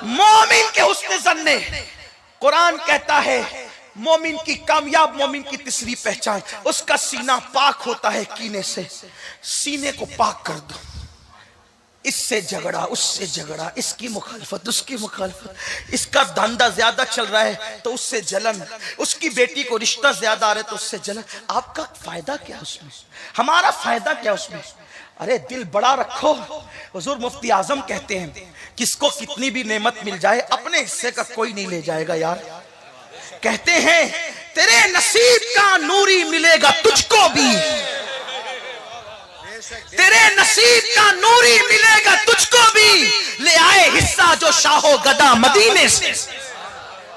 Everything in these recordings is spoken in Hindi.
मोमिन के हुस्न ज़न्ने, कुरान कहता है मोमिन की, कामयाब मोमिन की तीसरी पहचान, उसका सीना पाक होता है कीने से। सीने को पाक कर दो, इससे झगड़ा, उससे झगड़ा, इसकी मुखालफत, उसकी मुखालफत, इसका धंधा ज्यादा चल रहा है तो उससे जलन, उसकी बेटी को रिश्ता ज्यादा आ रहा है तो उससे जलन। आपका फायदा क्या उसमें, हमारा फायदा क्या उसमें? अरे दिल बड़ा रखो। हुजूर मुफ्ती आजम कहते हैं किसको कितनी भी नेमत मिल जाए अपने हिस्से का कोई नहीं ले जाएगा यार। कहते हैं तेरे नसीब का नूरी मिलेगा तुझको भी, तेरे नसीब का नूरी मिलेगा तुझको भी, ले आए हिस्सा जो शाहो गदा मदीने से।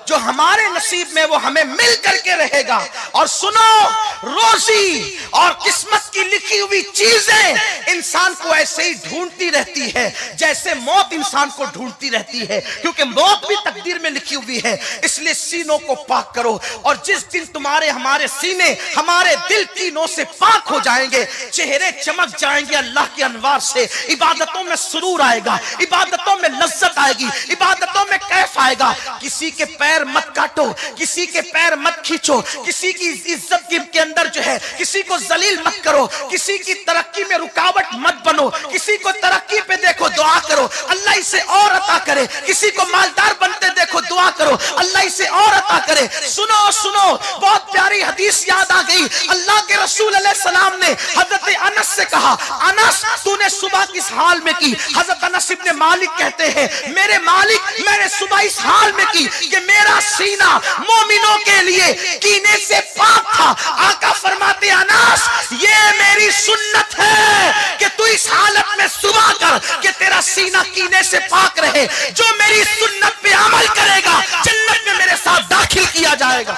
जो हमारे नसीब में वो हमें मिल करके रहेगा। और सुनो, रोजी और किस्मत की लिखी हुई चीजें इंसान को ऐसे ही ढूंढती रहती है जैसे मौत इंसान को ढूंढती रहती है, क्योंकि मौत भी तकदीर में लिखी हुई है। इसलिए सीनों को पाक करो, और जिस दिन तुम्हारे हमारे सीने हमारे दिल कीनों से पाक हो जाएंगे, चेहरे चमक जाएंगे अल्लाह के अनवार से, इबादतों में सुरूर आएगा, इबादतों में लज्जत आएगी, इबादतों में कैफ आएगा। किसी के पैर मत काटो, किसी के पैर मत खींचो, किसी की इज्जत के अंदर जो है किसी को जलील मत करो, किसी की तरक्की में रुकावट मत बनो, किसी को तरक्की पे देखो दुआ करो अल्लाह इसे और अता करे, किसी को मालदार बनते देखो दुआ करो अल्लाह इसे और अता करे। सुनो सुनो, बहुत प्यारी हदीस याद आ गई। अल्लाह के रसूल अलैहिस्सलाम ने हजरत अनस से कहा, अनस तूने सुबह किस हाल में की? हजरत अनस इब्ने मालिक कहते हैं मेरे मालिक मैंने सुबह इस हाल में की कि मेरा सीना मोमिनों के लिए कीने से पाक था। आका फरमाते अनस ये मेरी सुन्नत है कि तू इस हालत में सुबह कर कि तेरा सीना कीने से पाक रहे। जो मेरी सुन्नत पे अमल करेगा जन्नत में मेरे साथ दाखिल किया जाएगा,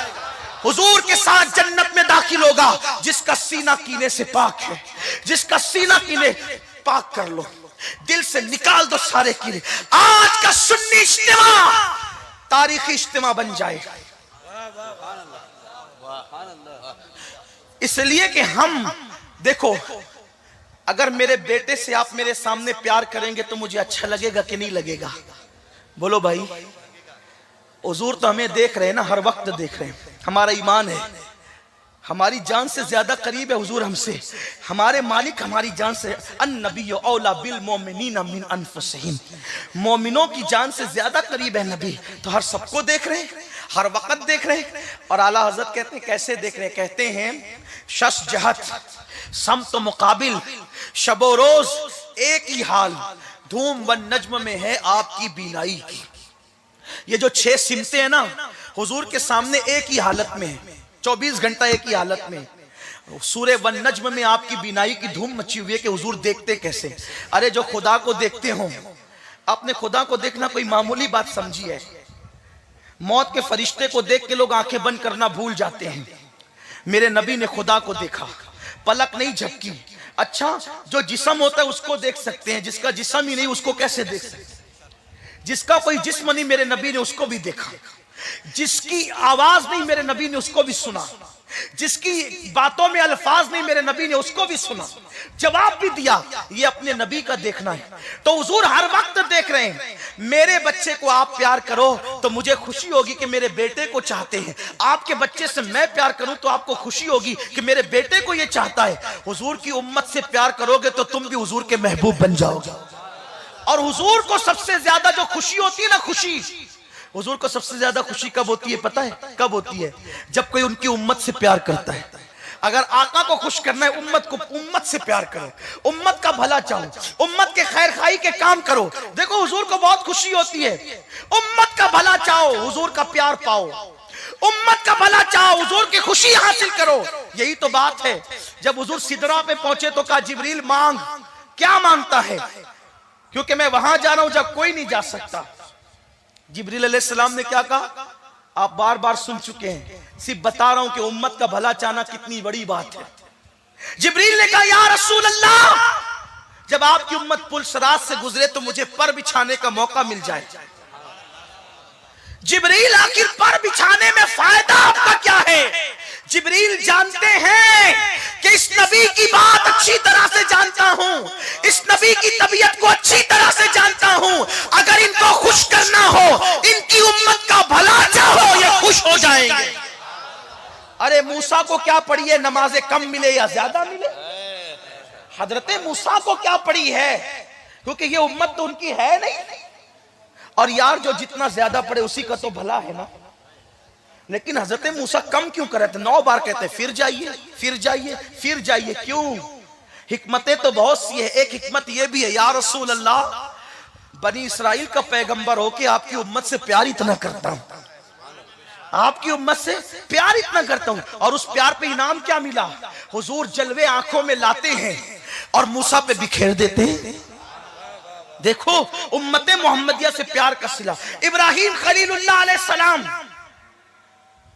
हुजूर के साथ जन्नत में दाखिल होगा। जिसका सीना कीने से पाक है, जिसका सीना कीने पाक कर लो, दिल से निकाल दो सारे कीने। आज का सुन्नी इज्तिमा तारीखी इज्तिमा बन जाएगा, इसलिए कि हम देखो, अगर मेरे बेटे से आप मेरे सामने प्यार करेंगे तो मुझे अच्छा लगेगा कि नहीं लगेगा? बोलो भाई। हुजूर तो हमें देख रहे हैं ना, हर वक्त देख रहे हैं। हमारा ईमान है, हमारी जान से ज्यादा करीब है हुजूर हमसे। हमारे मालिक हमारी जान से, अन्नबी औला बिल मोमिनीना मिन अनफुसिहिम, मोमिनों की जान से ज्यादा करीब है नबी। तो हर सबको देख रहे हैं, हर वक्त देख रहे हैं। और आला हजरत कहते हैं कैसे देख रहे हैं? कहते हैं शश जहत समत मुकाबिल, शबो रोज एक ही हाल, धूम व नज्म में है आपकी बीनाई की। ये जो 6 सिमते हैं ना हुजूर के सामने एक ही हालत में है, 24 घंटा एक ही हालत में। सूरे वन नज्म में आपकी बीनाई की धूम मची हुई है कि हुजूर देखते कैसे? अरे जो खुदा को देखते हो, अपने खुदा को देखना कोई मामूली बात समझिए। मौत के फरिश्ते को देख के लोग आंखें बंद करना भूल जाते हैं। मेरे नबी ने खुदा को देखा, पलक नहीं झपकी। अच्छा, जो जिस्म होता है उसको देख सकते हैं, जिसका जिस्म ही नहीं उसको कैसे देख सकते? जिसका कोई जिस्म नहीं मेरे नबी ने उसको भी देखा, जिसकी आवाज नहीं मेरे नबी ने उसको भी सुना, जिसकी बातों में अल्फाज नहीं मेरे नबी ने उसको भी सुना, जवाब भी दिया। ये अपने नबी का देखना है। तो हुजूर हर वक्त देख रहे हैं। मेरे बच्चे को आप प्यार करो तो मुझे खुशी होगी कि मेरे बेटे को चाहते हैं। आपके बच्चे से मैं प्यार करूं तो आपको खुशी होगी कि मेरे बेटे को ये चाहता है। हुजूर की उम्मत से प्यार करोगे तो तुम भी हुजूर के महबूब बन जाओगे। और हुजूर को सबसे ज्यादा जो खुशी होती है ना, खुशी, हुजूर को सबसे ज्यादा खुशी कब होती है पता है? कब होती है? जब कोई उनकी उम्मत से प्यार करता है। अगर आका को खुश करना है, उम्मत से प्यार करो, उम्मत का भला चाहो, उम्मत के खैर खाई के काम करो। देखो हुजूर को बहुत खुशी होती है। उम्मत का भला चाहो, हुजूर का प्यार पाओ, उम्मत का भला चाहो, हुजूर की खुशी हासिल करो। यही तो बात है। जब हुजूर सिदरा पे पहुंचे तो कहा जिब्रील मांग। क्या मांगता है? क्योंकि मैं वहां जा रहा हूं जब कोई नहीं जा सकता। जिब्रील अलैहिस्सलाम ने क्या कहा? आप बार बार सुन चुके हैं, सिर्फ बता रहा हूं कि उम्मत का भला चाहना कितनी बड़ी बात है। जिब्रील ने कहा या रसूल अल्लाह, जब आपकी उम्मत पुलसरात से गुजरे तो मुझे पर बिछाने का मौका मिल जाए। जिब्रील आखिर पर बिछाने में फायदा आपका क्या है? जिब्रील जानते हैं कि इस नबी की बात अच्छी तरह से जानता हूं, इस नबी की तबीयत को अच्छी तरह से जानता हूं। अगर इनको खुश करना चाहो, इनकी उम्मत का भला चाहो, ये खुश हो जाएंगे। अरे मूसा को क्या पड़ी है, नमाजें कम मिले या ज्यादा मिले? हजरत मूसा को क्या पड़ी है, क्योंकि ये उम्मत तो उनकी है नहीं। और यार जो जितना ज्यादा पड़े उसी का तो भला है ना। लेकिन हजरत मूसा कम क्यों करे थे? 9 बार कहते फिर जाइए, फिर जाइए, फिर जाइए। क्यों? हिकमतें तो बहुत सी है। एक हिकमत यह भी है, या रसूल अल्लाह, बनी इसराइल का पैगंबर होके आपकी उम्मत से प्यार इतना करता हूं, आपकी उम्मत से प्यार इतना करता हूं, और उस प्यार पे इनाम क्या मिला? हुजूर जलवे आंखों में लाते हैं और मूसा पे बिखेर देते हैं। देखो उम्मते मोहम्मदिया से प्यार का सिला। इब्राहिम खलीलुल्लाह अलैहि सलाम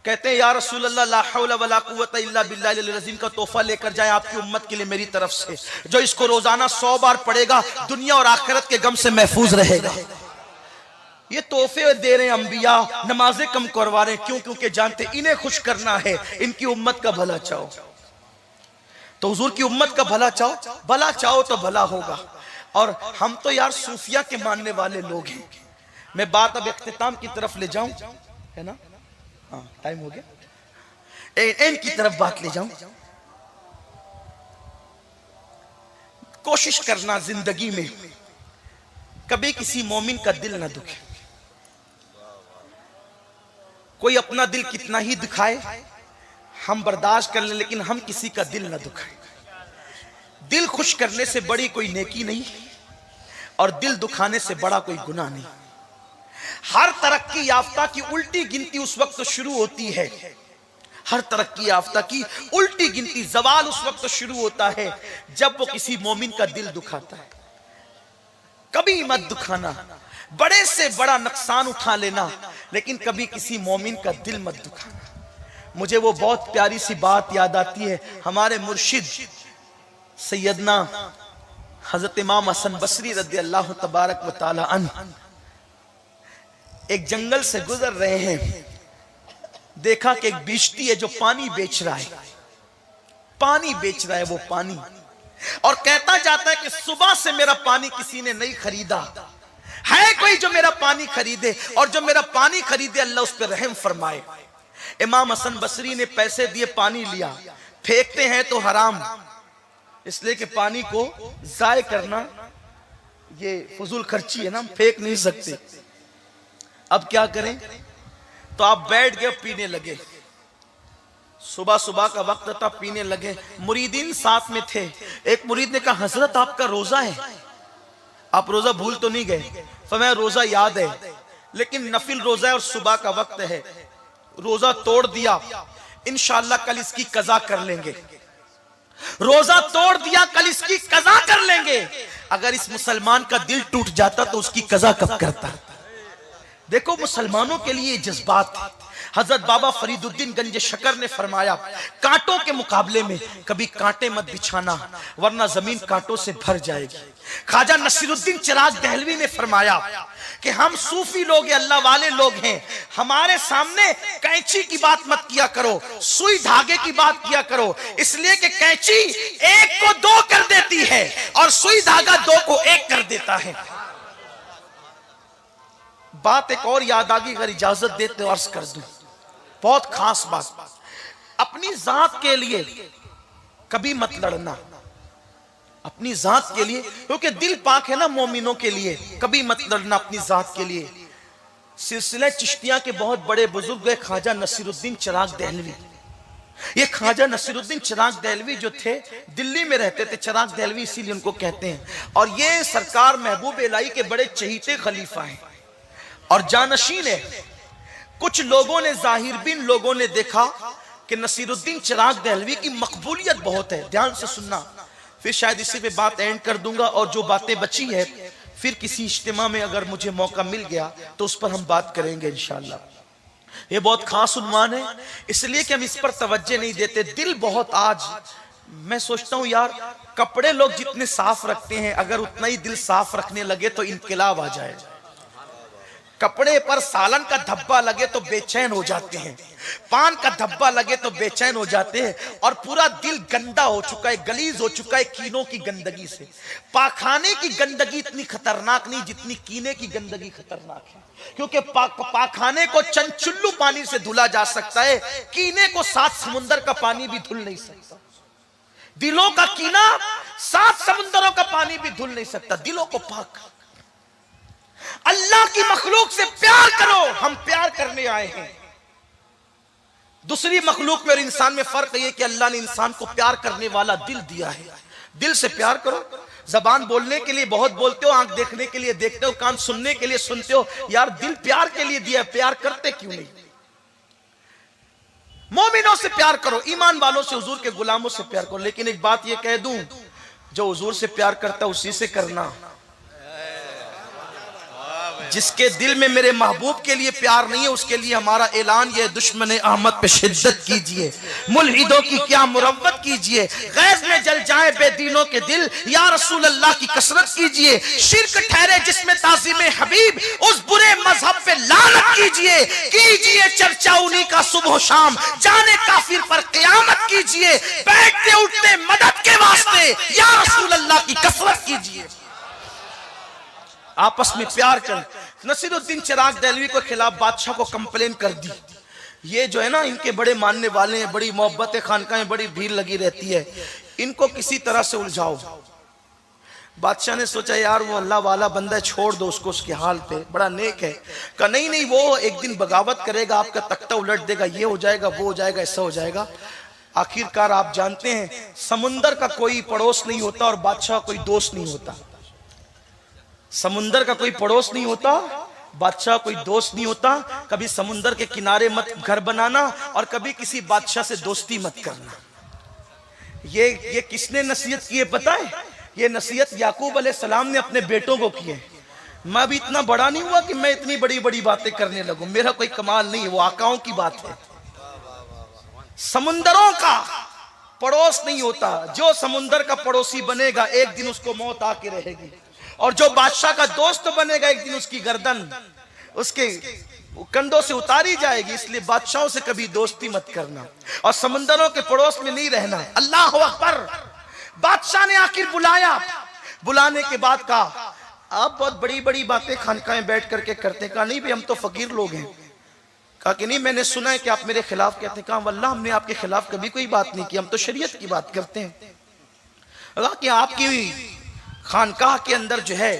कहते हैं, या रसूल अल्लाह, ला हौला वला कुव्वता इल्ला बिल्लाहिल अज़ीम का तोहफा लेकर जाए आपकी उम्मत के लिए मेरी तरफ से, जो इसको रोजाना 100 बार पढ़ेगा दुनिया और आखिरत के गम से महफूज रहेगा। ये तोहफे दे रहे हैं अंबिया, नमाजें कम करवा रहे हैं। क्यों? क्योंकि जानते इन्हें खुश करना है, इनकी उम्मत का भला चाहो। तो हुजूर की उम्मत का भला चाहो, भला चाहो तो भला होगा। और हम तो यार सूफिया के मानने वाले लोग हैं। मैं बात अब इख्तिताम की तरफ ले जाऊं, है ना? हाँ टाइम हो गया। एंड की तरफ बात ले जाऊं। कोशिश करना जिंदगी में कभी किसी मोमिन का दिल ना दुखे। कोई अपना दिल कितना ही दुखाए हम बर्दाश्त कर ले, लेकिन हम किसी का दिल ना दुखाए। दिल खुश करने से बड़ी कोई नेकी नहीं, और दिल दुखाने से बड़ा कोई गुनाह नहीं। हर तरक्की याफ्ता की उल्टी गिनती उस वक्त शुरू होती है, हर तरक्की याफ्ता की उल्टी गिनती, जवाल उस वक्त शुरू होता है जब वो किसी मोमिन का दिल दुखाता है। कभी मत दुखाना, बड़े से बड़ा नुकसान उठा लेना, लेकिन कभी किसी मोमिन का दिल मत दुखाना। मुझे वो बहुत प्यारी सी बात याद आती है। हमारे मुर्शिद सैयदना हजरत इमाम हसन बसरी रज़ी अल्लाह तबारक व तआला अन्हु एक जंगल से गुजर रहे हैं। देखा कि एक बिश्ती है जो पानी बेच रहा है, पानी बेच रहा है वो पानी, और कहता जाता है कि सुबह से मेरा पानी किसी ने नहीं खरीदा, है कोई जो मेरा पानी खरीदे, और जो मेरा पानी खरीदे अल्लाह उस पर रहम फरमाए। इमाम हसन बसरी ने पैसे दिए, पानी लिया। फेंकते हैं तो हराम, इसलिए कि पानी को जाय करना ये फजूल खर्ची है ना, हम फेंक नहीं सकते। अब क्या करें? तो आप बैठ गए, पीने लगे। सुबह सुबह का वक्त था, पीने लगे। मुरीदीन साथ में थे। एक मुरीद ने कहा, हजरत आपका रोजा है, आप रोजा भूल तो नहीं गए? फरमाया रोजा याद है, लेकिन नफिल रोजा है और सुबह का वक्त है। रोजा तोड़ दिया, इंशाअल्लाह कल इसकी कज़ा कर लेंगे। रोजा तोड़ दिया, कल इसकी कज़ा कर लेंगे। अगर इस मुसलमान का दिल टूट जाता तो उसकी कज़ा कब करता? देखो मुसलमानों के लिए जज्बात है। हजरत बाबा फरीदुद्दीन गंज शकर ने फरमाया, कांटों के मुकाबले में कभी कांटे मत बिछाना, वरना जमीन कांटों से भर जाएगी। ख्वाजा नसीरुद्दीन चिराग दहलवी ने फरमाया कि हम सूफी लोग, अल्लाह वाले लोग हैं, हमारे सामने कैंची की बात मत किया करो, सुई धागे की बात किया करो, इसलिए कि कैंची एक को 2 कर देती है और सुई धागा 2 को 1 कर देता है। बात एक और याद आ गई, अगर इजाजत देते तो अर्ज कर दूं। बहुत खास बात, अपनी जात के लिए कभी मत लड़ना, अपनी जात के लिए, क्योंकि दिल पाक है ना मोमिनों के लिए। कभी मत लड़ना अपनी जात के लिए। सिलसिला चिश्तिया के बहुत बड़े बुजुर्ग है ख्वाजा नसीरुद्दीन चिराग दहलवी। ये ख्वाजा नसीरुद्दीन चिराग दहलवी जो थे, दिल्ली में रहते थे। चिराग दहलवी इसीलिए उनको कहते हैं। और ये सरकार महबूब इलाही के बड़े चहीते खलीफा हैं और जानशीन है। कुछ लोगों ने, जाहिर बिन लोगों ने देखा कि नसीरुद्दीन चिराग दहलवी की मकबूलियत बहुत है। ध्यान से सुनना, फिर शायद इसी पे बात एंड कर दूंगा, और जो बातें बची है फिर किसी इज्तिमा में अगर मुझे मौका मिल गया तो उस पर हम बात करेंगे इंशाअल्लाह। ये बहुत खास उन्वान है, इसलिए कि हम इस पर तवज्जो नहीं देते। दिल बहुत, आज मैं सोचता हूं यार, कपड़े लोग जितने साफ रखते हैं, अगर उतना ही दिल साफ रखने लगे तो इनकलाब आ जाए। कपड़े पर सालन का धब्बा लगे तो बेचैन हो जाते हैं, पान का धब्बा लगे तो बेचैन हो जाते हैं, और पूरा दिल गंदा हो चुका है, गलीज हो चुका है कीनों की गंदगी से। पाखाने की गंदगी इतनी खतरनाक नहीं जितनी कीने की गंदगी खतरनाक है, क्योंकि पाखाने को चंचुल्लू पानी से धुला जा सकता है, कीने को 7 समुंदर का पानी भी धुल नहीं सकता। दिलों का कीना 7 समुंदरों का पानी भी धुल नहीं सकता। दिलों को पाक, अल्लाह की मखलूक से प्यार करो। हम प्यार करने आए हैं। दूसरी मखलूक में और इंसान में फर्क यह कि अल्लाह ने इंसान को प्यार करने वाला दिल दिया है। दिल से प्यार करो। जबान बोलने के लिए बहुत बोलते हो, आंख देखने के लिए देखते हो, कान सुनने के लिए सुनते हो, यार दिल प्यार के लिए दिया है, प्यार करते क्यों नहीं? मोमिनों से प्यार करो, ईमान वालों से, हुजूर के गुलामों से प्यार करो। लेकिन एक बात ये कह दूं, जो हुजूर से प्यार करता उसी से करना। जिसके दिल में मेरे महबूब के लिए प्यार नहीं है, उसके लिए हमारा ऐलान ये, दुश्मन अहमद पे शिद्दत कीजिए, मुल्हिदों की क्या मुरव्वत कीजिए, गैज में जल जाए बेदीनों के दिल, या रसूल अल्लाह की कसरत कीजिए। शिर्क ठहरे जिसमें ताज़ीम हबीब, उस बुरे मजहब पे लानत कीजिए चर्चा उन्हीं का सुबह शाम, जाने काफिर पर क़यामत कीजिए, बैठते उठते मदद के वास्ते या रसूल अल्लाह की कसरत कीजिए। आपस में प्यार कर। नसीरुद्दीन चिराग दहलवी के खिलाफ बादशाह को कंप्लेन कर दी, ये जो है ना इनके बड़े मानने वाले हैं, बड़ी मोहब्बत खानकाहें, बड़ी भीड़ लगी रहती है, इनको किसी तरह से उलझाओ। बादशाह ने सोचा यार वो अल्लाह वाला बंदा है, छोड़ दो उसको, उसके हाल पे, बड़ा नेक है। कहा नहीं वो एक दिन बगावत करेगा, आपका तख्ता उलट देगा, ये हो जाएगा, वो हो जाएगा, ऐसा हो जाएगा। आखिरकार आप जानते हैं समुंदर का कोई पड़ोस नहीं होता और बादशाह कोई दोस्त नहीं होता। समुंदर का कोई पड़ोस नहीं होता, बादशाह कोई दोस्त नहीं होता। कभी समुंदर के किनारे मत घर बनाना और कभी किसी बादशाह से दोस्ती मत करना। ये किसने नसीहत की है पता है? ये नसीहत याकूब अलैहिस्सलाम ने अपने बेटों को की है। मैं अभी इतना बड़ा नहीं हुआ कि मैं इतनी बड़ी बड़ी बातें करने लगूं, मेरा कोई कमाल नहीं है, वो आकाओं की बात है। समुंदरों का पड़ोस नहीं होता, जो समुंदर का पड़ोसी बनेगा एक दिन उसको मौत आके रहेगी, और जो बादशाह का दोस्त बनेगा एक दिन उसकी गर्दन उसके कंधों से उतारी जाएगी। इसलिए बादशाहों से कभी दोस्ती मत करना और समुंदरों के पड़ोस में नहीं रहना। अल्लाह अकबर। बादशाह ने आखिर बुलाया, बुलाने के बाद कहा आप बहुत बड़ी बड़ी बातें खानकाहें बैठ करके करते। कहा नहीं भाई हम तो फकीर लोग हैं। कहा कि नहीं मैंने सुना है कि आप मेरे खिलाफ कहते हैं। कहा वल्लाह हमने आपके खिलाफ कभी कोई बात नहीं की, हम तो शरीयत की बात करते हैं। कहा कि आपकी खानकाह के अंदर जो है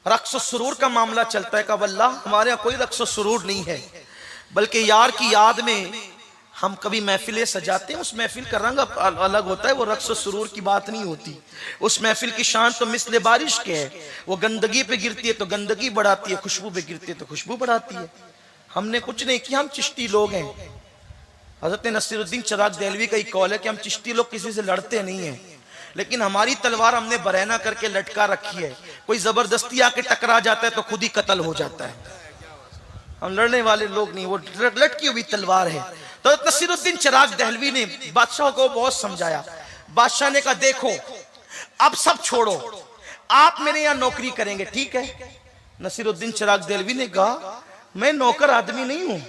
रक्स सुरूर का मामला चलता है। का वल्लाह हमारे यहाँ कोई रक्स सुरूर नहीं है, बल्कि यार की याद में हम कभी महफिलें सजाते हैं। उस महफिल का रंग अलग होता है, वो रक्स सुरूर की बात नहीं होती। उस महफिल की शान तो मिसले बारिश के है, वो गंदगी पे गिरती है तो गंदगी बढ़ाती है, खुशबू पे गिरती है तो खुशबू बढ़ाती है। हमने कुछ नहीं किया, हम चिश्ती लोग हैं। हजरत नसीरुद्दीन चिराग दहलवी का ही कौल है कि हम चिश्ती लोग किसी से लड़ते नहीं हैं, लेकिन हमारी तलवार हमने बरहना करके लटका रखी है। कोई जबरदस्ती आके टकरा जाता है तो खुद ही कत्ल हो जाता है। हम लड़ने वाले लोग नहीं, वो लटकी हुई तलवार है। तो नसीरुद्दीन चिराग दहलवी ने बादशाह को बहुत समझाया। बादशाह ने कहा देखो अब सब छोड़ो, आप मेरे यहाँ नौकरी करेंगे, ठीक है। नसीरुद्दीन चिराग दहलवी ने कहा मैं नौकर आदमी नहीं हूं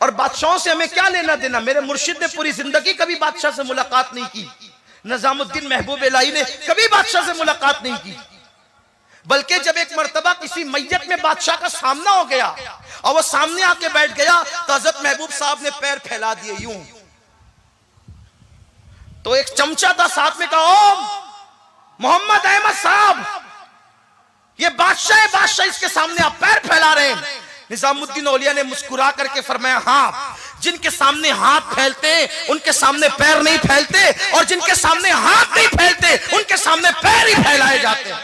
और बादशाहों से हमें क्या लेना देना। मेरे मुर्शिद ने पूरी जिंदगी कभी बादशाह से मुलाकात नहीं की, निजामुद्दीन महबूब इलाही ने कभी बादशाह से मुलाकात नहीं की, बल्कि जब एक मर्तबा किसी मैयत में बादशाह का सामना हो गया और वो सामने आके बैठ गया तो हजरत महबूब साहब ने पैर फैला दिए यूं। तो एक चमचा था साथ में, कहा ओ मोहम्मद अहमद साहब, ये बादशाह है, बादशाह इसके सामने आप पैर फैला रहे हैं। निजामुद्दीन औलिया ने मुस्कुरा करके फरमाया हाँ, जिनके सामने हाथ फैलते उनके सामने पैर नहीं फैलते, और जिनके सामने हाथ नहीं फैलते उनके सामने पैर ही फैलाए जाते हैं।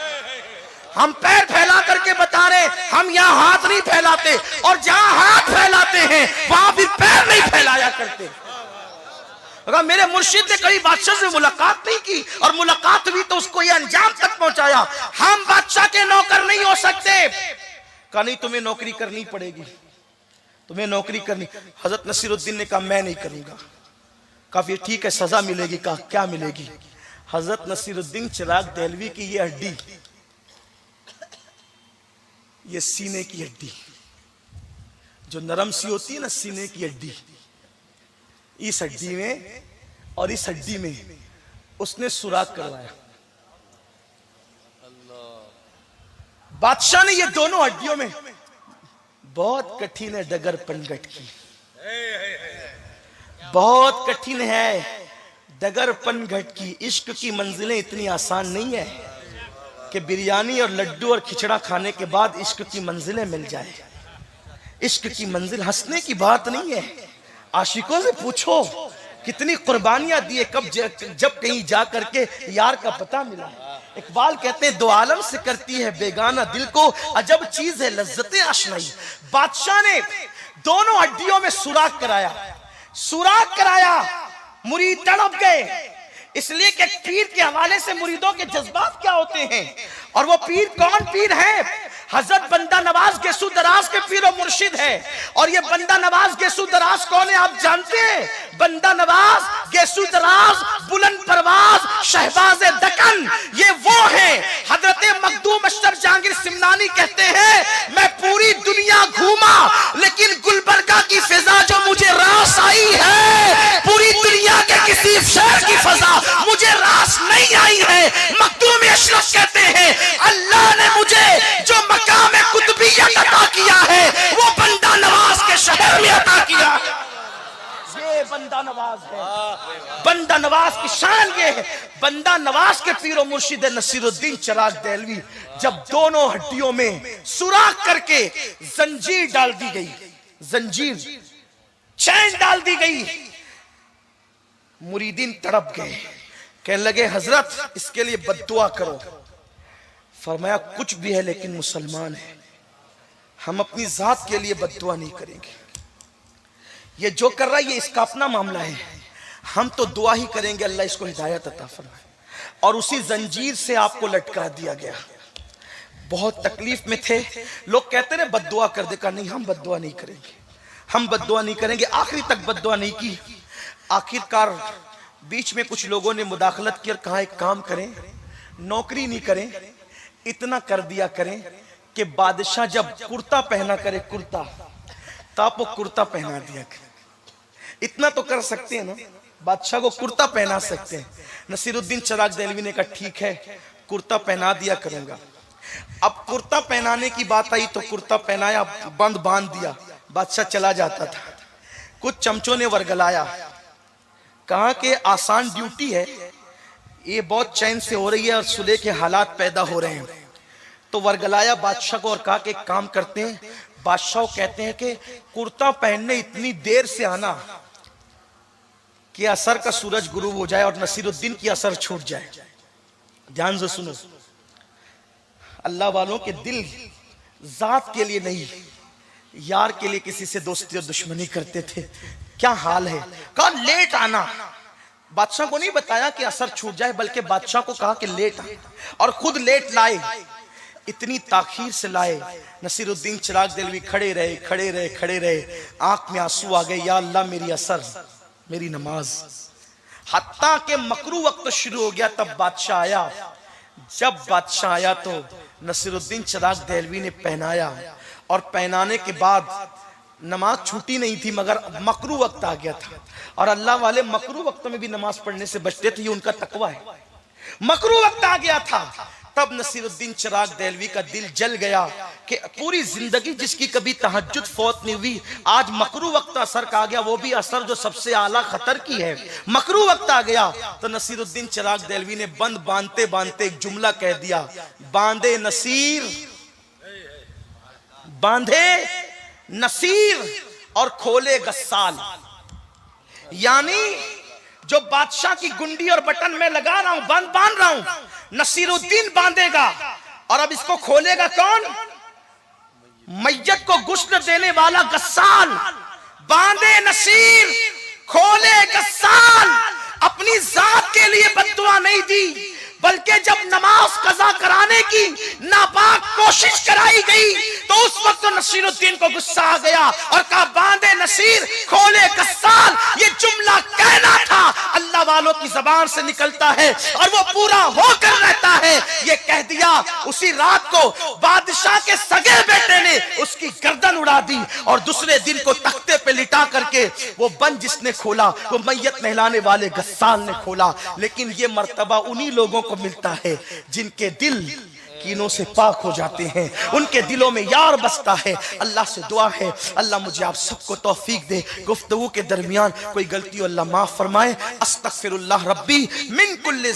हम पैर फैला करके बता रहे, हम यहाँ हाथ नहीं फैलाते, और जहां हाथ फैलाते हैं वहां भी पैर नहीं फैलाया करते। अगर मेरे मुर्शिद ने कभी बादशाह से मुलाकात नहीं की, और मुलाकात हुई तो उसको ये अंजाम तक पहुंचाया, हम बादशाह के नौकर नहीं हो सकते। कहा नहीं तुम्हें नौकरी करनी पड़ेगी, तुम्हें नौकरी करनी। हजरत नसीरुद्दीन ने कहा मैं नहीं करूंगा। काफी ठीक है, सजा मिलेगी। कहा क्या मिलेगी? हजरत नसीरुद्दीन चिराग दहलवी की ये हड्डी, ये सीने की हड्डी जो नरम सी होती है ना, सीने की हड्डी, इस हड्डी में और इस हड्डी में उसने सुराख करवाया। बादशाह ने ये दोनों हड्डियों में, बहुत कठिन है डगर पनघट की, बहुत कठिन है डगर पनघट की। इश्क की मंजिलें इतनी आसान नहीं है कि बिरयानी और लड्डू और खिचड़ा खाने के बाद इश्क की मंजिलें मिल जाए। इश्क की मंजिल हंसने की बात नहीं है। आशिकों से पूछो कितनी कुर्बानियां दिए, कब जब कहीं जा करके यार का पता मिला। इकबाल कहते हैं दो आलम से करती है बेगाना दिल को, अजब चीज है लज्जतें आशनाई। बादशाह ने दोनों हड्डियों में सुराख कराया, सुराख कराया। मुरीद तड़प गए, इसलिए कि पीर के हवाले से मुरीदों के जज्बात क्या होते हैं। और वो पीर कौन पीर है? हजरत बंदा नवाज गेसू दराज के पीर और मुर्शिद है। और ये बंदा नवाज गेसू दराज कौन है आप जानते हैं? बंदा नवाज गेसू दराज बुलंद परवाज शहबाज दकन, ये वो है। हजरत मखदूम अशरफ जहांगीर सिमनानी कहते हैं मैं पूरी दुनिया घूमा लेकिन गुलबर्गा की फिजा जो मुझे रास आई है, पूरी दुनिया के किसी शहर की फिजा मुझे रास नहीं आई है। मखदूम अशरफ कहते हैं अल्लाह ने मुझे जो मकाम कुतुबियत अता किया है वो बंदा नवाज के शहर में अता किया। ये बंदा नवाज है, बंदा नवाज की शान ये है। बंदा नवाज के पीरो मुर्शिद नसीरुद्दीन चिराग देहलवी जब दोनों हड्डियों में सुराख करके जंजीर डाल दी गई, जंजीर चैन डाल दी गई, मुरीदीन तड़प गए, कहने लगे हजरत इसके लिए बद्दुआ करो। फरमाया कुछ भी है लेकिन मुसलमान है, हम अपनी जात के लिए बद्दुआ नहीं करेंगे। ये जो कर रहा है ये इसका अपना मामला है, हम तो दुआ ही करेंगे अल्लाह इसको हिदायत अता फरमाए। और उसी जंजीर से आपको लटका दिया गया। बहुत तकलीफ में थे, लोग कहते रहे बद्दुआ कर दे, का नहीं हम बद्दुआ नहीं करेंगे, हम बद्दुआ नहीं करेंगे। आखिरी तक बद्दुआ नहीं की। आखिरकार बीच में कुछ लोगों ने मुदाखलत की और कहा एक काम करें, नौकरी नहीं करें, इतना कर दिया करें कि बादशाह जब कुर्ता पहना करे, कुर्ता, तो आप वो कुर्ता पहना दिया करें। इतना तो कर सकते हैं ना, बादशाह को कुर्ता पहना सकते हैं। नसीरुद्दीन चिराग देहलवी ने कहा ठीक है कुर्ता पहना दिया करूंगा। अब कुर्ता पहनाने की बात आई तो कुर्ता पहनाया, बंद बांध दिया, बादशाह चला जाता था। कुछ चमचों ने वर्गलाया, कहा कि आसान ड्यूटी है, ये बहुत चैन से हो रही है और सुलह के हालात पैदा हो रहे हैं। तो वर्गलाया बादशाह को और कहा कि एक काम करते हैं। बादशाह कहते हैं कि कुर्ता पहनने इतनी देर से आना कि असर का सूरज गुरूब हो जाए और नसीरुद्दीन की असर छूट जाए। ध्यान से सुनो, अल्लाह वालों के दिल जात के लिए नहीं, यार के लिए किसी से दोस्ती और दुश्मनी करते थे। क्या हाल है? कहा लेट आना। बादशाह को नहीं बताया कि असर छूट जाए, बल्कि बादशाह को कहा कि लेट आना, और खुद लेट लाए। इतनी ताखीर से लाए। नसीरुद्दीन चिराग देहलवी खड़े रहे, खड़े रहे, खड़े रहे, आंख में आंसू आ गए, या अल्लाह मेरी असर, मेरी नमाज। हत्ता के मकरू वक्त शुरू हो गया, तब बादशाह आया। जब बादशाह आया तो नसीरुद्दीन चिराग देहलवी ने पहनाया, और पहनाने के बाद नमाज छूटी नहीं थी, मगर मकरू वक्त आ गया था। और अल्लाह वाले मकरू वक्त में भी नमाज पढ़ने से बचते थे, ये उनका तकवा है। मकरू वक्त आ गया था, तब नसीरुद्दीन चिराग देहलवी का दिल जल गया कि पूरी जिंदगी जिसकी कभी तहज्जुद फौत नहीं हुई, आज मकरू वक्त असर का आ गया, वो भी असर जो सबसे आला खतर की है। मकरू वक्त आ गया तो नसीरुद्दीन चिराग देहलवी ने बंद बांधते बांधते एक जुमला कह दिया, बांधे नसीर, बांधे नसीर और खोले गस्साल। यानी जो बादशाह की गुंडी और बटन में लगा रहा हूं, बंद बांध रहा हूं, नसीरुद्दीन बांधेगा। और अब इसको खोलेगा कौन? मैयत को गुस्ल देने वाला गस्साल। बांधे नसीर, खोले गस्साल। अपनी जात के लिए बद्दुआ नहीं दी, बल्कि जब नमाज कज़ा कराने की नापाक कोशिश कराई गई तो उस वक्त नसीरुद्दीन को गुस्सा आ गया और कहा बांधे नसीर खोले कस्साल, ये जुमला कहना था अल्लाह वालों की जबान से निकलता है और वो पूरा होकर रहता है। ये कह दिया, उसी रात को बादशाह के सगे बेटे ने उसकी गर्दन उड़ा दी और दूसरे दिन को तख्ते पे लिटा करके वो बंद जिसने खोला वो मैयत नहलाने वाले गस्साल ने खोला। लेकिन ये मर्तबा उन्हीं लोगों को मिलता है जिनके दिल कीनों से पाक हो जाते हैं, उनके दिलों में यार बसता है। अल्लाह से दुआ है अल्लाह मुझे आप सबको तौफीक दे, गुफ्तगू के दरमियान कोई गलती अल्लाह माफ फरमाए। अस्तगफिरुल्लाह रब्बी मिन कुल्ली